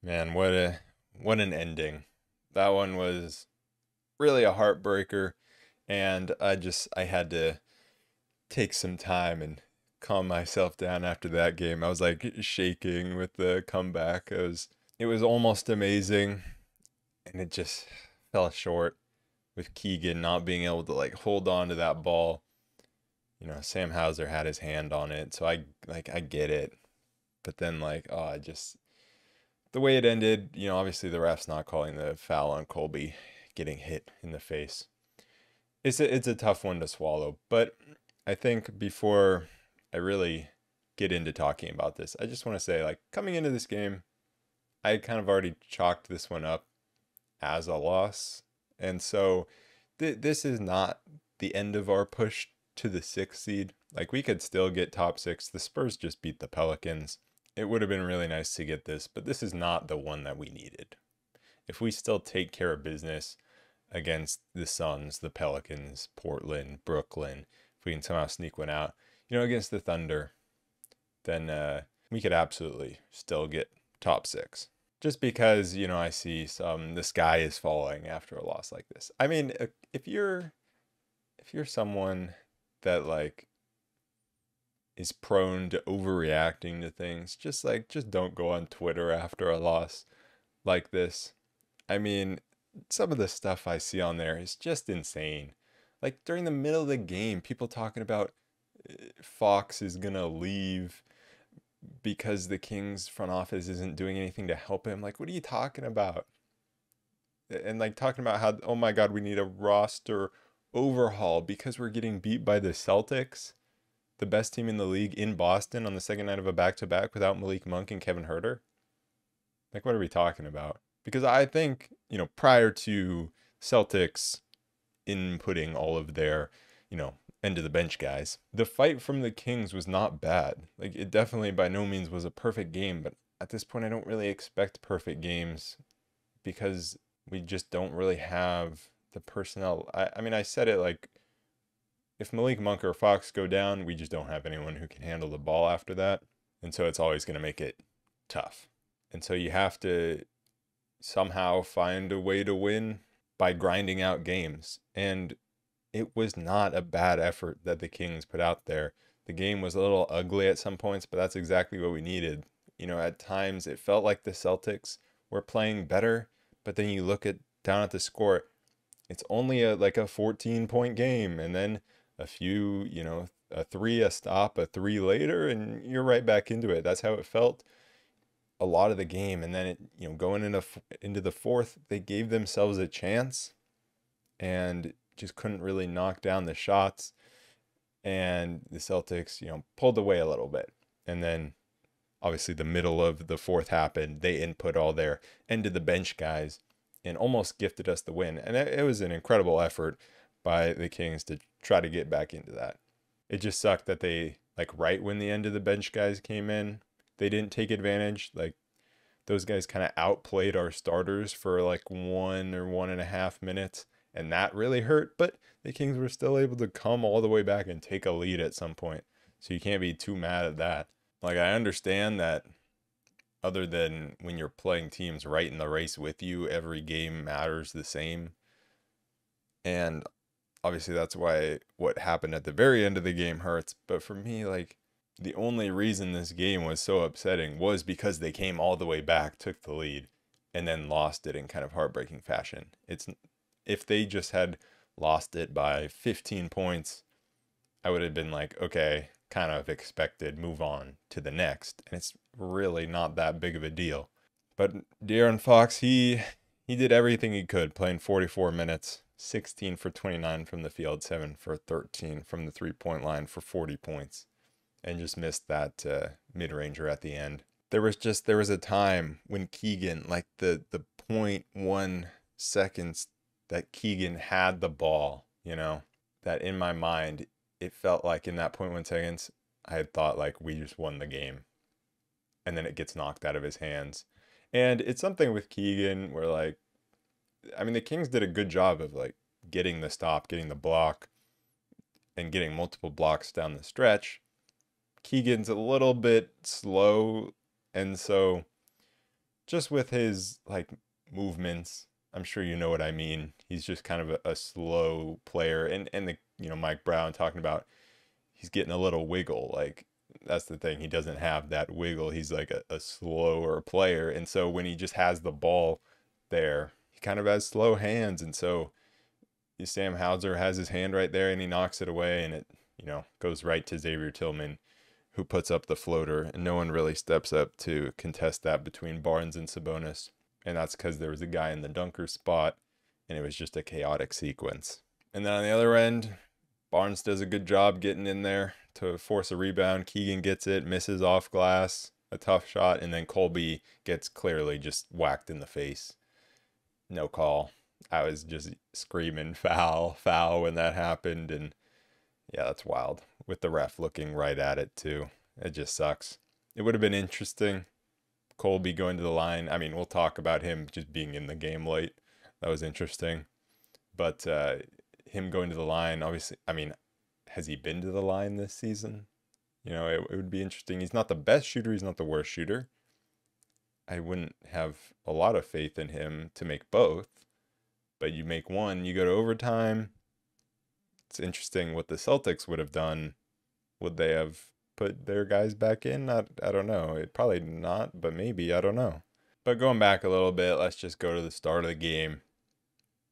Man, what an ending. That one was really a heartbreaker, and I had to take some time and calm myself down after that game. I was like shaking with the comeback. It was almost amazing, and it just fell short with Keegan not being able to like hold on to that ball. Sam Hauser had his hand on it, so I get it. But then I just the way it ended, obviously the ref's not calling the foul on Colby getting hit in the face. It's a tough one to swallow, but I think before I really get into talking about this, I just want to say like coming into this game, I kind of already chalked this one up as a loss. And so this is not the end of our push to the sixth seed. Like we could still get top six. The Spurs just beat the Pelicans. It would have been really nice to get this, but this is not the one that we needed. If we still take care of business against the Suns, the Pelicans, Portland, Brooklyn, if we can somehow sneak one out, against the Thunder, then we could absolutely still get top six. Just because, I see the sky is falling after a loss like this. I mean, if you're someone that like is prone to overreacting to things, just don't go on Twitter after a loss like this. I mean, some of the stuff I see on there is just insane. Like during the middle of the game, people talking about Fox is gonna leave because the Kings front office isn't doing anything to help him. Like, what are you talking about? And like talking about how, oh my God, we need a roster overhaul because we're getting beat by the Celtics, the best team in the league in Boston on the second night of a back to back without Malik Monk and Kevin Herter. Like, what are we talking about? Because I think, prior to Celtics inputting all of their, you know, end of the bench guys, the fight from the Kings was not bad. Like, it definitely by no means was a perfect game, but at this point, I don't really expect perfect games because we just don't really have the personnel. I mean, I said it like if Malik Monk or Fox go down, we just don't have anyone who can handle the ball after that. And so it's always going to make it tough. And so you have to somehow find a way to win by grinding out games. And it was not a bad effort that the Kings put out there. The game was a little ugly at some points, but that's exactly what we needed. At times it felt like the Celtics were playing better, but then you look at down at the score, it's only a 14-point game, and then a few, a three, a stop, a three later, and you're right back into it. That's how it felt a lot of the game. And then going into the fourth, they gave themselves a chance and just couldn't really knock down the shots. And the Celtics, pulled away a little bit. And then obviously the middle of the fourth happened. They input all their end of the bench guys and almost gifted us the win. And it was an incredible effort by the Kings to try to get back into that. It just sucked that they, like, right when the end of the bench guys came in, they didn't take advantage. Like, those guys kind of outplayed our starters for like 1 or 1.5 minutes, and that really hurt. But the Kings were still able to come all the way back and take a lead at some point. So you can't be too mad at that. Like, I understand that other than when you're playing teams right in the race with you, every game matters the same. And obviously that's why what happened at the very end of the game hurts. But for me, like, the only reason this game was so upsetting was because they came all the way back, took the lead, and then lost it in kind of heartbreaking fashion. It's If they just had lost it by 15 points, I would have been like, okay, kind of expected, move on to the next. And it's really not that big of a deal. But De'Aaron Fox, he did everything he could, playing 44 minutes, 16 for 29 from the field, 7 for 13 from the three-point line for 40 points, and just missed that mid-ranger at the end. There was a time when Keegan, like the point 0.1 seconds that Keegan had the ball, that in my mind, it felt like in that point 0.1 seconds, I had thought like we just won the game. And then it gets knocked out of his hands. And it's something with Keegan where like, I mean, the Kings did a good job of like getting the stop, getting the block, and getting multiple blocks down the stretch. Keegan's a little bit slow, and so just with his like movements. I'm sure you know what I mean. He's just kind of a slow player, and the Mike Brown talking about he's getting a little wiggle. Like that's the thing. He doesn't have that wiggle. He's like a slower player, and so when he just has the ball there, he kind of has slow hands, and so Sam Hauser has his hand right there, and he knocks it away, and it goes right to Xavier Tillman, who puts up the floater, and no one really steps up to contest that between Barnes and Sabonis. And that's because there was a guy in the dunker spot, and it was just a chaotic sequence. And then on the other end, Barnes does a good job getting in there to force a rebound. Keegan gets it, misses off glass, a tough shot, and then Colby gets clearly just whacked in the face. No call. I was just screaming foul, foul when that happened, and yeah, that's wild. With the ref looking right at it too. It just sucks. It would have been interesting. Colby going to the line. I mean, we'll talk about him just being in the game late. That was interesting. But him going to the line, obviously, I mean, has he been to the line this season? It would be interesting. He's not the best shooter. He's not the worst shooter. I wouldn't have a lot of faith in him to make both. But you make one, you go to overtime. It's interesting what the Celtics would have done. Would they have put their guys back in? I don't know. It probably not, but maybe. I don't know. But going back a little bit, let's just go to the start of the game.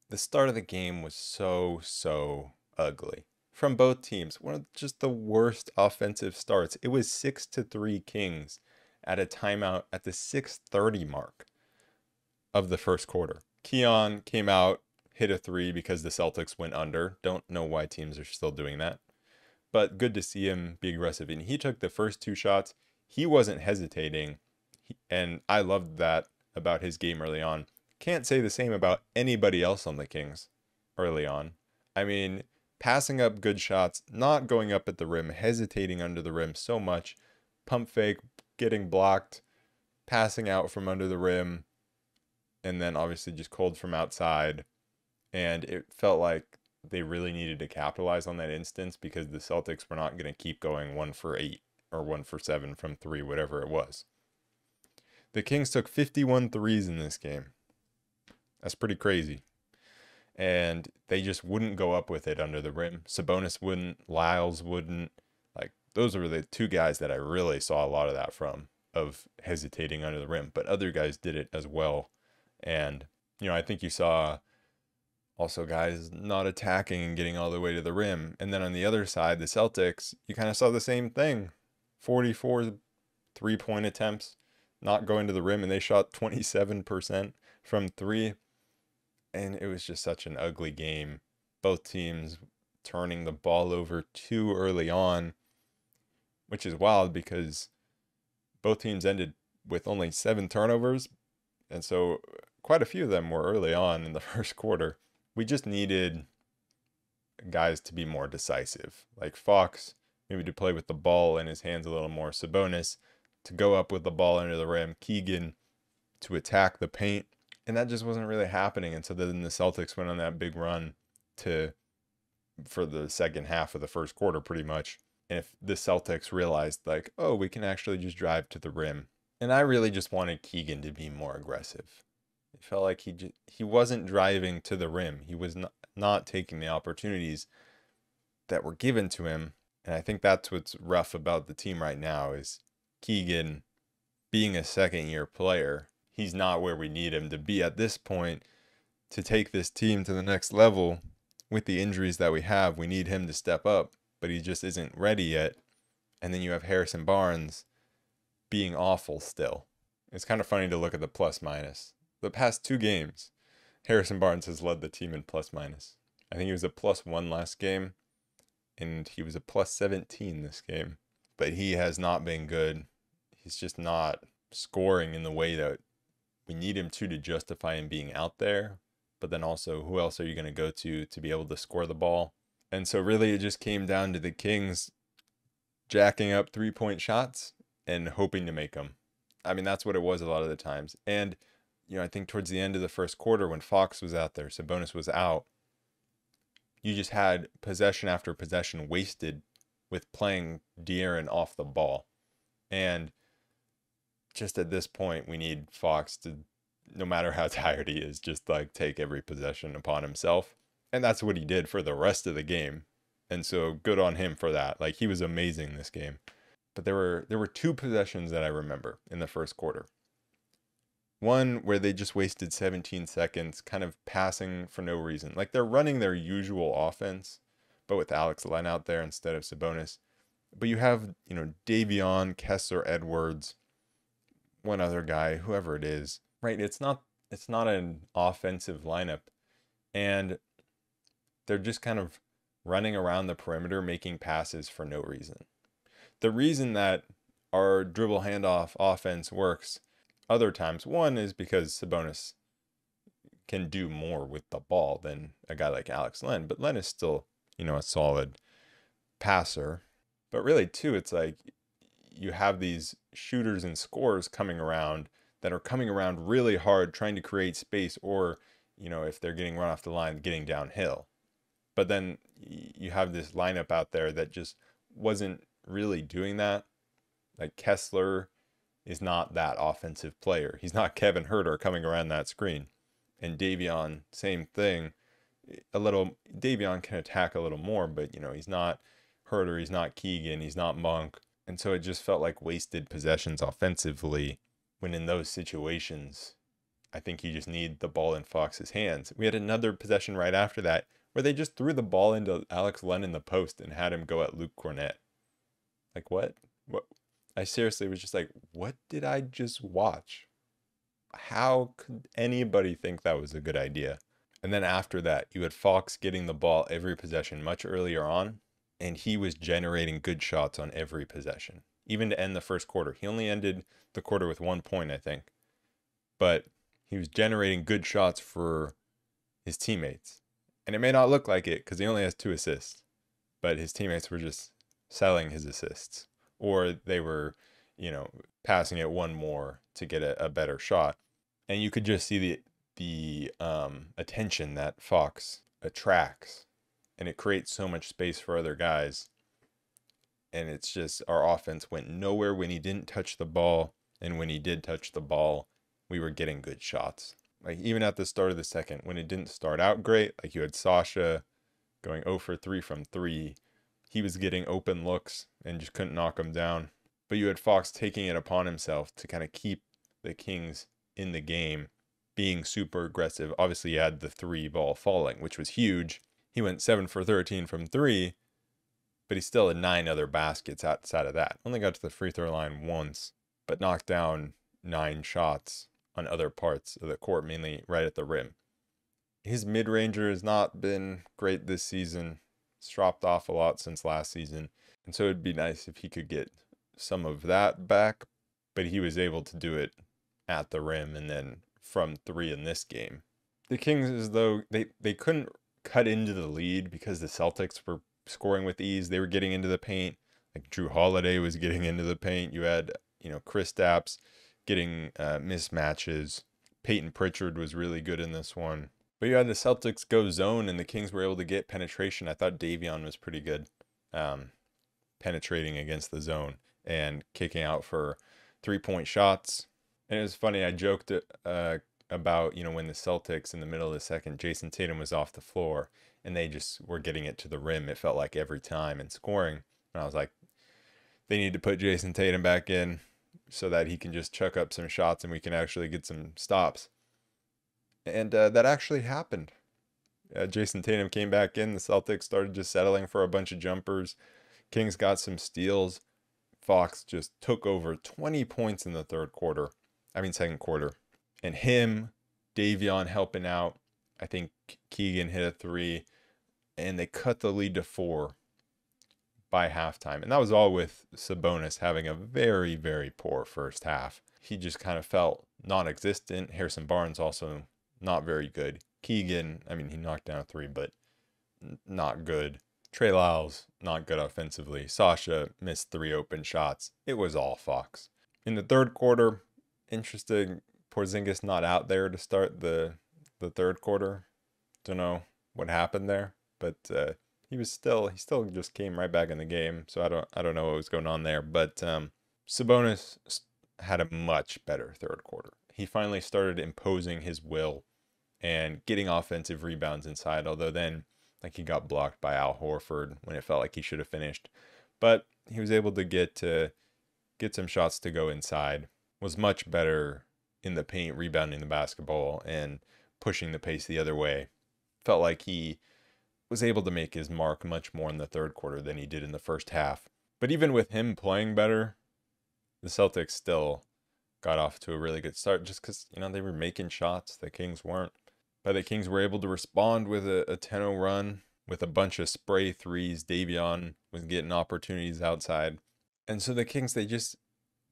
The start of the game was so ugly from both teams. One of just the worst offensive starts. It was 6-3 Kings at a timeout at the 6:30 mark of the first quarter. Keon came out, hit a three because the Celtics went under. Don't know why teams are still doing that. But good to see him be aggressive. And he took the first two shots. He wasn't hesitating. And I loved that about his game early on. Can't say the same about anybody else on the Kings early on. I mean, passing up good shots, not going up at the rim, hesitating under the rim so much, pump fake, getting blocked, passing out from under the rim, and then obviously just cold from outside. And it felt like they really needed to capitalize on that instance because the Celtics were not going to keep going 1 for 8 or 1 for 7 from 3, whatever it was. The Kings took 51 threes in this game. That's pretty crazy. And they just wouldn't go up with it under the rim. Sabonis wouldn't, Lyles wouldn't. Like, those were the two guys that I really saw a lot of that from, of hesitating under the rim. But other guys did it as well. And, I think you saw also guys not attacking and getting all the way to the rim. And then on the other side, the Celtics, you kind of saw the same thing. 44 three-point attempts, not going to the rim, and they shot 27% from three. And it was just such an ugly game. Both teams turning the ball over too early on, which is wild because both teams ended with only 7 turnovers. And so quite a few of them were early on in the first quarter. We just needed guys to be more decisive. Like Fox, maybe to play with the ball in his hands a little more. Sabonis to go up with the ball under the rim. Keegan to attack the paint. And that just wasn't really happening. And so then the Celtics went on that big run for the second half of the first quarter pretty much. And if the Celtics realized like, oh, we can actually just drive to the rim. And I really just wanted Keegan to be more aggressive. It felt like he wasn't driving to the rim. He was not taking the opportunities that were given to him. And I think that's what's rough about the team right now is Keegan being a second-year player. He's not where we need him to be at this point to take this team to the next level. With the injuries that we have, we need him to step up, but he just isn't ready yet. And then you have Harrison Barnes being awful still. It's kind of funny to look at the plus minus. The past 2 games, Harrison Barnes has led the team in plus minus. I think he was a +1 last game, and he was a +17 this game. But he has not been good. He's just not scoring in the way that we need him to justify him being out there. But then also, who else are you going to go to be able to score the ball? And so really it just came down to the Kings jacking up 3-point shots and hoping to make them. I mean, that's what it was a lot of the times. And, I think towards the end of the first quarter when Fox was out there, Sabonis was out, you just had possession after possession wasted with playing De'Aaron off the ball. And just at this point, we need Fox to, no matter how tired he is, just like take every possession upon himself. And that's what he did for the rest of the game. And so good on him for that. Like he was amazing this game. But there were two possessions that I remember in the first quarter. One where they just wasted 17 seconds kind of passing for no reason. Like they're running their usual offense, but with Alex Len out there instead of Sabonis. But you have, Davion, Kessler, Edwards, one other guy, whoever it is, right? It's not an offensive lineup. And they're just kind of running around the perimeter making passes for no reason. The reason that our dribble handoff offense works other times, one is because Sabonis can do more with the ball than a guy like Alex Len, but Len is still, a solid passer. But really, too, it's like you have these shooters and scorers coming around that are coming around really hard, trying to create space, or, if they're getting run off the line, getting downhill. But then you have this lineup out there that just wasn't really doing that. Like Kessler is not that offensive player. He's not Kevin Huerter coming around that screen. And Davion, same thing. Davion can attack a little more, but he's not Huerter, he's not Keegan, he's not Monk. And so it just felt like wasted possessions offensively when in those situations, I think you just need the ball in Fox's hands. We had another possession right after that where they just threw the ball into Alex Len in the post and had him go at Luke Cornett. Like, what? What? I seriously was just like, what did I just watch? How could anybody think that was a good idea? And then after that, you had Fox getting the ball every possession much earlier on, and he was generating good shots on every possession, even to end the first quarter. He only ended the quarter with 1 point, I think. But he was generating good shots for his teammates. And it may not look like it because he only has 2 assists, but his teammates were just selling his assists, or they were, passing it one more to get a better shot. And you could just see the attention that Fox attracts, and it creates so much space for other guys. And it's just our offense went nowhere when he didn't touch the ball, and when he did touch the ball, we were getting good shots. Like even at the start of the second, when it didn't start out great, like you had Sasha going 0 for 3 from 3, he was getting open looks and just couldn't knock them down. But you had Fox taking it upon himself to kind of keep the Kings in the game, being super aggressive. Obviously, he had the 3 ball falling, which was huge. He went 7 for 13 from 3, but he still had 9 other baskets outside of that. Only got to the free throw line once, but knocked down 9 shots on other parts of the court, mainly right at the rim. His mid-ranger has not been great this season. It's dropped off a lot since last season. And so it'd be nice if he could get some of that back, but he was able to do it at the rim and then from 3 in this game. The Kings, as though they couldn't cut into the lead because the Celtics were scoring with ease. They were getting into the paint. Like Drew Holiday was getting into the paint. You had, Kristaps getting mismatches. Peyton Pritchard was really good in this one. But you had the Celtics go zone, and the Kings were able to get penetration. I thought Davion was pretty good penetrating against the zone and kicking out for 3-point shots. And it was funny, I joked about, when the Celtics in the middle of the second, Jason Tatum was off the floor, and they just were getting it to the rim, it felt like every time, and scoring. And I was like, they need to put Jason Tatum back in so that he can just chuck up some shots and we can actually get some stops. And that actually happened. Jason Tatum came back in. The Celtics started just settling for a bunch of jumpers. Kings got some steals. Fox just took over 20 points in the second quarter. And him, Davion helping out. I think Keegan hit a 3. And they cut the lead to 4 by halftime. And that was all with Sabonis having a very, very poor first half. He just kind of felt non-existent. Harrison Barnes also not very good. Keegan, he knocked down a 3, but not good. Trey Lyles, not good offensively. Sasha missed 3 open shots. It was all Fox. In the third quarter, interesting. Porzingis not out there to start the third quarter. Don't know what happened there, but he still just came right back in the game. So I don't know what was going on there. But Sabonis had a much better third quarter. He finally started imposing his will and getting offensive rebounds inside, although then like he got blocked by Al Horford when it felt like he should have finished. But he was able to get some shots to go inside, was much better in the paint, rebounding the basketball and pushing the pace the other way. Felt like he was able to make his mark much more in the third quarter than he did in the first half. But even with him playing better, the Celtics still got off to a really good start just because, they were making shots. The Kings weren't. But the Kings were able to respond with a 10-0 run with a bunch of spray threes. Davion was getting opportunities outside. And so the Kings, they just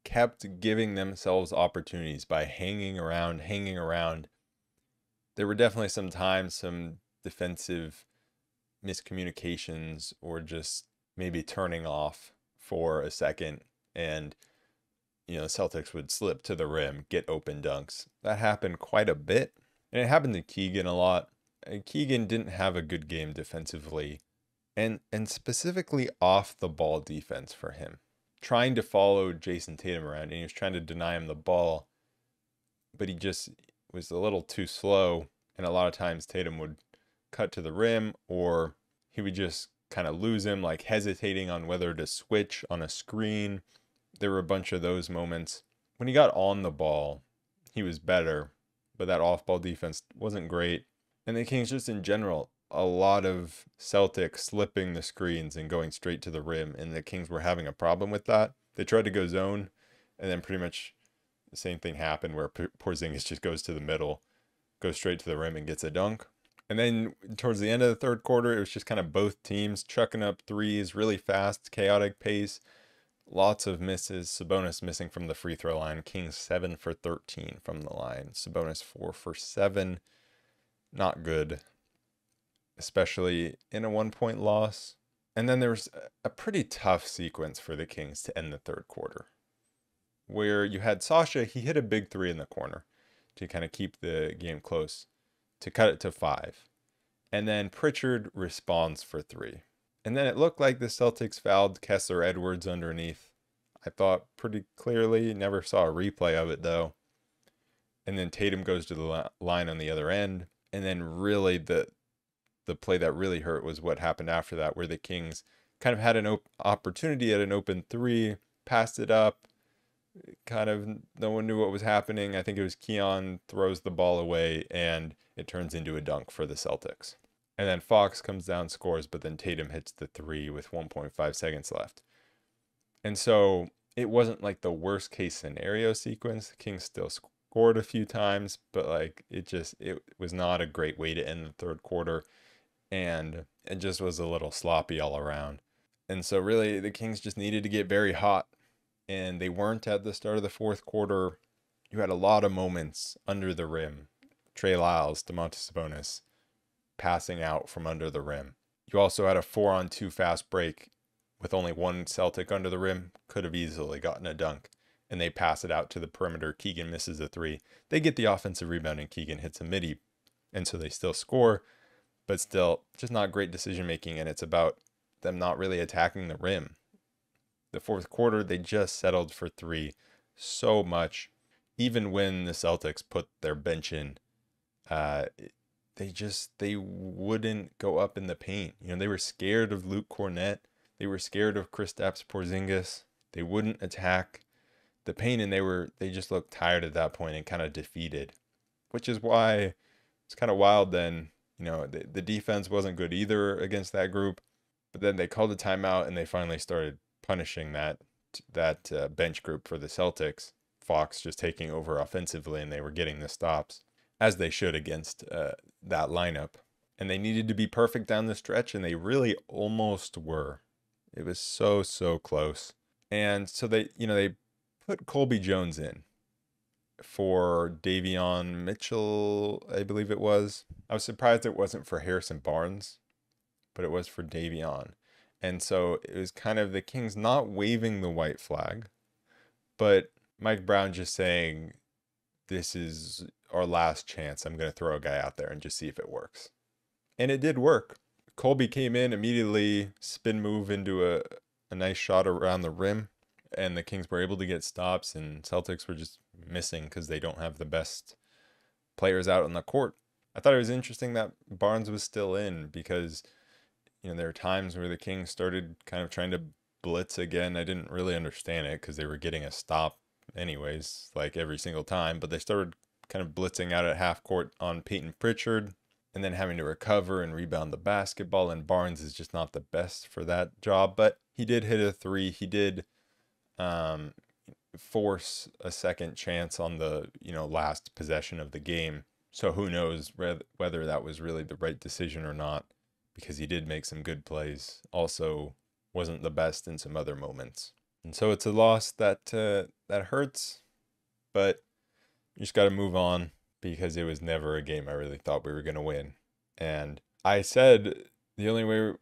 kept giving themselves opportunities by hanging around. There were definitely some times, some defensive miscommunications or just maybe turning off for a second, and the Celtics would slip to the rim, get open dunks. That happened quite a bit, and it happened to Keegan a lot. And Keegan didn't have a good game defensively, and specifically off the ball defense for him. Trying to follow Jason Tatum around, and he was trying to deny him the ball, but he just was a little too slow, and a lot of times Tatum would cut to the rim, or he would just kind of lose him, like hesitating on whether to switch on a screen. There were a bunch of those moments. When he got on the ball, he was better, but that off-ball defense wasn't great. And the Kings just in general, a lot of Celtics slipping the screens and going straight to the rim, and the Kings were having a problem with that. They tried to go zone, and then pretty much the same thing happened where Porzingis just goes to the middle, goes straight to the rim and gets a dunk. And then towards the end of the third quarter, it was just kind of both teams chucking up threes, really fast, chaotic pace. Lots of misses. Sabonis missing from the free throw line. Kings 7 for 13 from the line. Sabonis 4 for 7. Not good, especially in a 1-point loss. And then there was a pretty tough sequence for the Kings to end the third quarter, where you had Sasha. He hit a big three in the corner to kind of keep the game close, to cut it to 5. And then Pritchard responds for 3. And then it looked like the Celtics fouled Kessler Edwards underneath. I thought pretty clearly. Never saw a replay of it, though. And then Tatum goes to the line on the other end. And then really the play that really hurt was what happened after that, where the Kings kind of had an opportunity at an open 3, passed it up. Kind of no one knew what was happening. I think it was Keon throws the ball away, and it turns into a dunk for the Celtics. And then Fox comes down, scores, but then Tatum hits the 3 with 1.5 seconds left. And so it wasn't like the worst case scenario sequence. The Kings still scored a few times, but like it was not a great way to end the third quarter. And it just was a little sloppy all around. And so really the Kings just needed to get very hot. And they weren't at the start of the fourth quarter. You had a lot of moments under the rim. Trey Lyles, Domantas Sabonis passing out from under the rim. You also had a 4-on-2 fast break with only one Celtic under the rim. Could have easily gotten a dunk. And they pass it out to the perimeter. Keegan misses a 3. They get the offensive rebound and Keegan hits a midi. And so they still score, but still just not great decision making. And it's about them not really attacking the rim. The fourth quarter, they just settled for 3 so much. Even when the Celtics put their bench in, they wouldn't go up in the paint. They were scared of Luke Cornett. They were scared of Kristaps Porzingis. They wouldn't attack the paint, and they just looked tired at that point and kind of defeated, which is why it's kind of wild then. The defense wasn't good either against that group, but then they called a timeout and they finally started punishing that bench group for the Celtics. Fox just taking over offensively, and they were getting the stops, as they should against that lineup. And they needed to be perfect down the stretch, and they really almost were. It was so close. And so they put Colby Jones in for Davion Mitchell, I believe it was. I was surprised it wasn't for Harrison Barnes, but it was for Davion. And so it was kind of the Kings not waving the white flag, but Mike Brown just saying, this is our last chance. I'm going to throw a guy out there and just see if it works. And it did work. Colby came in immediately, spin move into a nice shot around the rim. and the Kings were able to get stops, and Celtics were just missing because they don't have the best players out on the court. I thought it was interesting that Barnes was still in because, there are times where the Kings started kind of trying to blitz again. I didn't really understand it because they were getting a stop anyways, like every single time, but they started kind of blitzing out at half court on Peyton Pritchard and then having to recover and rebound the basketball. And Barnes is just not the best for that job, but he did hit a three. He did um, force a second chance on the last possession of the game. So who knows whether that was really the right decision or not, because he did make some good plays. Also, wasn't the best in some other moments, and so it's a loss that that hurts. But you just got to move on because it was never a game I really thought we were going to win. And I said the only way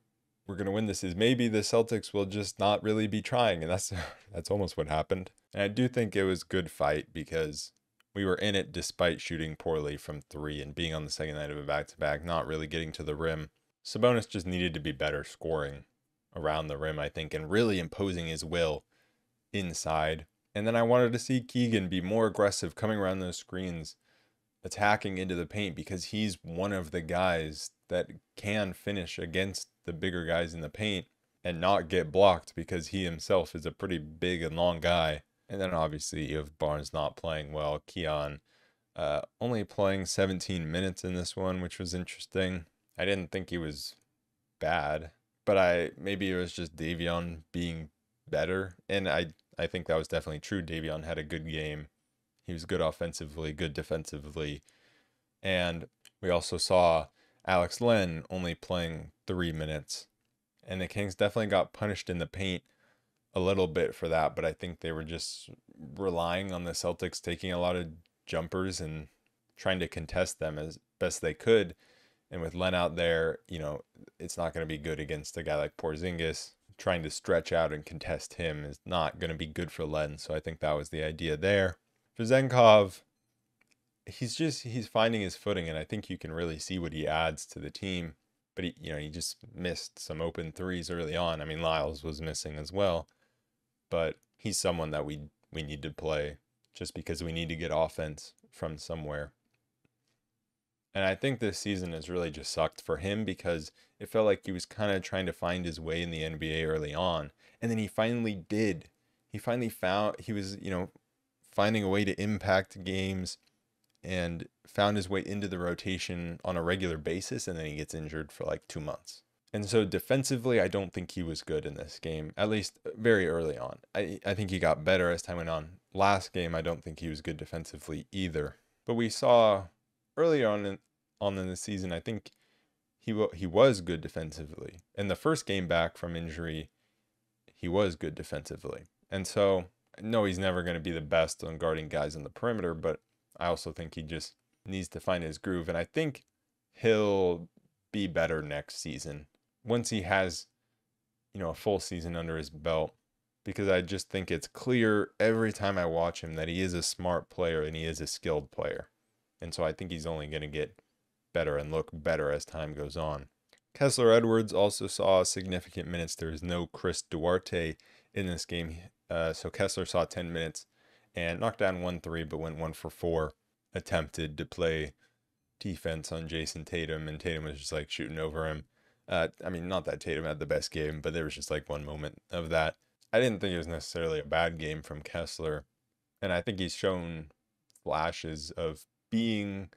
we're going to win this is maybe the Celtics will just not really be trying. And that's almost what happened. And I do think it was a good fight because we were in it despite shooting poorly from three and being on the second night of a back-to-back, not really getting to the rim. Sabonis just needed to be better scoring around the rim, I think, and really imposing his will inside. And then I wanted to see Keegan be more aggressive coming around those screens, attacking into the paint, because he's one of the guys that can finish against the bigger guys in the paint and not get blocked, because he himself is a pretty big and long guy. And then obviously you have Barnes not playing well. Keon only playing 17 minutes in this one, which was interesting. I didn't think he was bad, but maybe it was just Davion being better. And I think that was definitely true. Davion had a good game. He was good offensively, good defensively. And we also saw Alex Len only playing 3 minutes. And the Kings definitely got punished in the paint a little bit for that, but I think they were just relying on the Celtics taking a lot of jumpers and trying to contest them as best they could. And with Len out there, it's not going to be good against a guy like Porzingis. Trying to stretch out and contest him is not going to be good for Len. So I think that was the idea there. For Zenkov, he's finding his footing, and I think you can really see what he adds to the team. But he just missed some open threes early on. I mean, Lyles was missing as well, but he's someone that we need to play just because we need to get offense from somewhere. And I think this season has really just sucked for him because it felt like he was kind of trying to find his way in the NBA early on. And then he finally did. He finally found, he was, finding a way to impact games and found his way into the rotation on a regular basis. And then he gets injured for like 2 months. And so defensively, I don't think he was good in this game, at least very early on. I think he got better as time went on. Last game, I don't think he was good defensively either. But we saw early on in the season, I think he was good defensively. In the first game back from injury, he was good defensively. And so, no, he's never going to be the best on guarding guys on the perimeter, but I also think he just needs to find his groove. And I think he'll be better next season once he has, a full season under his belt, because I just think it's clear every time I watch him that he is a smart player and he is a skilled player. And so I think he's only going to get better and look better as time goes on. Kessler Edwards also saw significant minutes. There was no Chris Duarte in this game. So Kessler saw 10 minutes and knocked down 1 3, but went 1 for 4. Attempted to play defense on Jason Tatum, and Tatum was just like shooting over him. I mean, not that Tatum had the best game, but there was just like one moment of that. I didn't think it was necessarily a bad game from Kessler. And I think he's shown flashes of being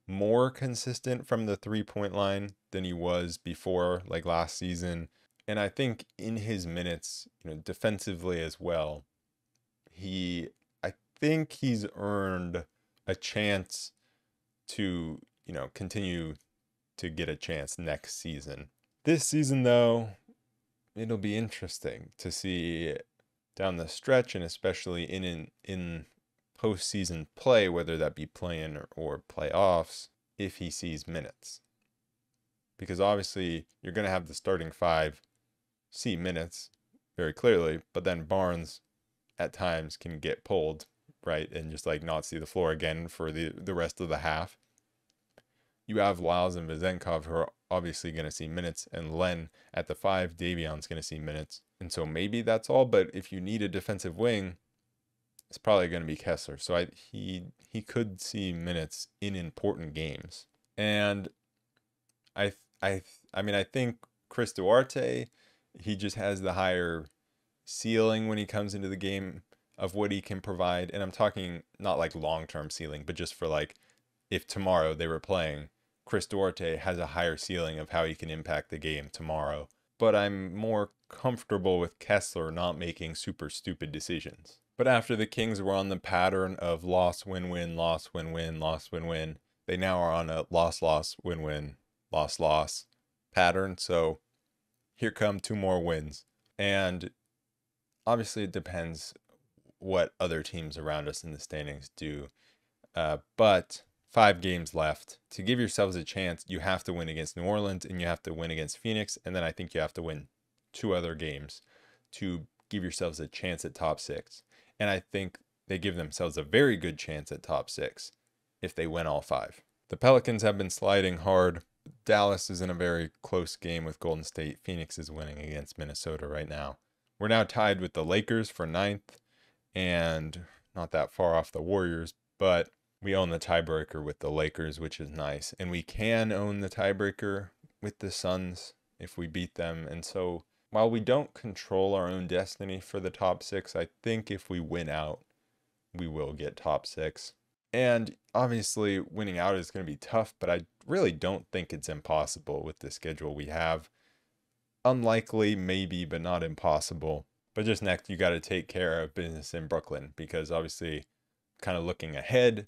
more consistent from the 3-point line than he was before, like last season. And I think in his minutes, defensively as well, I think he's earned a chance to, continue to get a chance next season. This season, though, it'll be interesting to see down the stretch, and especially in postseason play, whether that be play-in or playoffs, if he sees minutes. Because obviously you're going to have the starting 5 see minutes very clearly, but then Barnes at times can get pulled, right, and just like not see the floor again for the rest of the half. you have Lyles and Vezenkov who are obviously going to see minutes, and Len at the 5, Davion's going to see minutes. And so maybe that's all, but if you need a defensive wing, it's probably going to be Kessler. So he could see minutes in important games. And I think Chris Duarte, he just has the higher ceiling when he comes into the game of what he can provide. And I'm talking not like long-term ceiling, but just for like if tomorrow they were playing, Chris Duarte has a higher ceiling of how he can impact the game tomorrow. But I'm more comfortable with Kessler not making super stupid decisions. But after the Kings were on the pattern of loss, win, win, loss, win, win, loss, win, win, they now are on a loss, loss, win, win, loss, loss pattern. So here come 2 more wins. And obviously it depends what other teams around us in the standings do. But 5 games left. To give yourselves a chance, you have to win against New Orleans and you have to win against Phoenix. And then I think you have to win 2 other games to give yourselves a chance at top 6. And I think they give themselves a very good chance at top 6 if they win all 5. The Pelicans have been sliding hard. Dallas is in a very close game with Golden State. Phoenix is winning against Minnesota right now. We're now tied with the Lakers for 9th and not that far off the Warriors, but we own the tiebreaker with the Lakers, which is nice. And we can own the tiebreaker with the Suns if we beat them. And so while we don't control our own destiny for the top 6, I think if we win out, we will get top 6. And obviously winning out is going to be tough, but I really don't think it's impossible with the schedule we have. Unlikely, maybe, but not impossible. But just next, you got to take care of business in Brooklyn because obviously kind of looking ahead.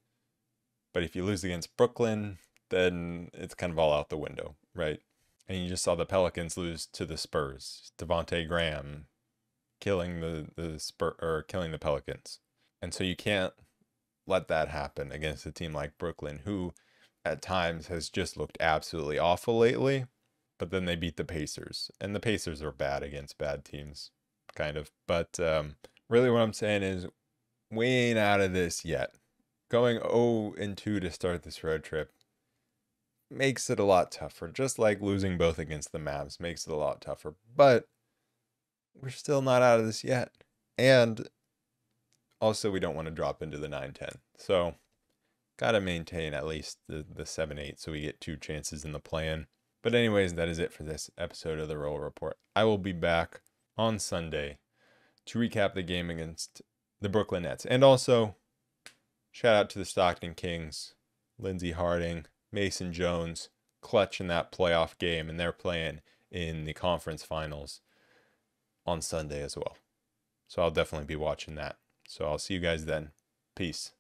But if you lose against Brooklyn, then it's kind of all out the window, right? And you just saw the Pelicans lose to the Spurs. Devontae Graham killing killing the Pelicans. And so you can't let that happen against a team like Brooklyn, who at times has just looked absolutely awful lately. But then they beat the Pacers. And the Pacers are bad against bad teams, kind of. But really what I'm saying is we ain't out of this yet. Going 0-2 to start this road trip makes it a lot tougher. Just like losing both against the Mavs makes it a lot tougher. But we're still not out of this yet. And also we don't want to drop into the 9-10. So got to maintain at least the 7-8 so we get 2 chances in the play-in. But anyways, that is it for this episode of the Roll Report. I will be back on Sunday to recap the game against the Brooklyn Nets. And also, shout out to the Stockton Kings, Lindsey Harding, Mason Jones, clutch in that playoff game. And they're playing in the conference finals on Sunday as well. So I'll definitely be watching that. So I'll see you guys then. Peace.